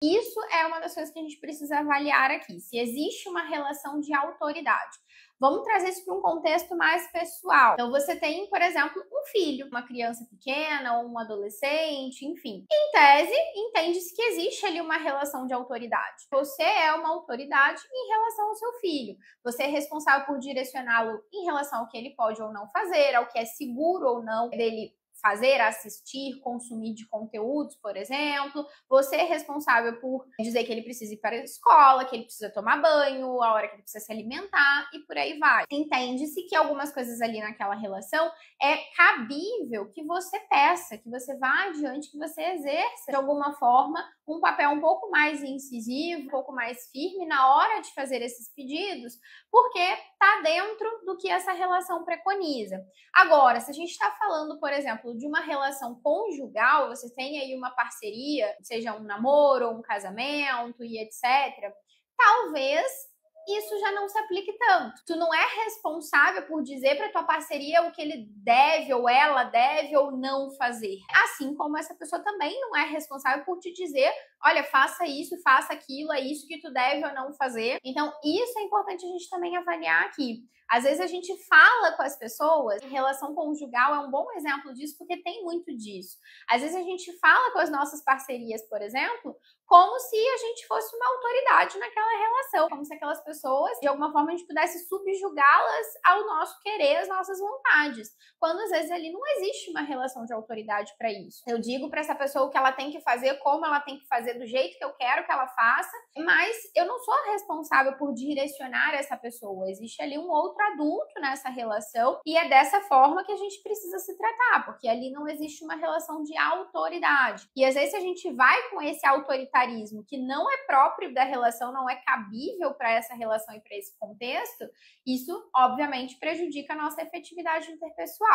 Isso é uma das coisas que a gente precisa avaliar aqui, se existe uma relação de autoridade. Vamos trazer isso para um contexto mais pessoal. Então, você tem, por exemplo, um filho, uma criança pequena ou um adolescente, enfim. Em tese, entende-se que existe ali uma relação de autoridade. Você é uma autoridade em relação ao seu filho. Você é responsável por direcioná-lo em relação ao que ele pode ou não fazer, ao que é seguro ou não dele fazer, assistir, consumir de conteúdos, por exemplo. Você é responsável por dizer que ele precisa ir para a escola, que ele precisa tomar banho, a hora que ele precisa se alimentar e por aí vai. Entende-se que algumas coisas ali naquela relação é cabível que você peça, que você vá adiante, que você exerça de alguma forma um papel um pouco mais incisivo, um pouco mais firme na hora de fazer esses pedidos, porque está dentro do que essa relação preconiza. Agora, se a gente está falando, por exemplo, de uma relação conjugal, você tem aí uma parceria, seja um namoro ou um casamento e etc., talvez isso já não se aplique tanto. Tu não é responsável por dizer para tua parceria o que ele deve ou ela deve ou não fazer. Assim como essa pessoa também não é responsável por te dizer, olha, faça isso, faça aquilo, é isso que tu deve ou não fazer. Então, isso é importante a gente também avaliar aqui. Às vezes a gente fala com as pessoas, em relação conjugal é um bom exemplo disso, porque tem muito disso. Às vezes a gente fala com as nossas parcerias, por exemplo, como se a gente fosse uma autoridade naquela relação, como se aquelas pessoas, de alguma forma, a gente pudesse subjugá-las ao nosso querer, às nossas vontades, quando às vezes ali não existe uma relação de autoridade para isso. Eu digo para essa pessoa o que ela tem que fazer, como ela tem que fazer, do jeito que eu quero que ela faça, mas eu não sou responsável por direcionar essa pessoa. Existe ali um outro adulto nessa relação e é dessa forma que a gente precisa se tratar, porque ali não existe uma relação de autoridade. E às vezes a gente vai com esse autoritarismo que não é próprio da relação, não é cabível para essa relação e para esse contexto, isso obviamente prejudica a nossa efetividade interpessoal.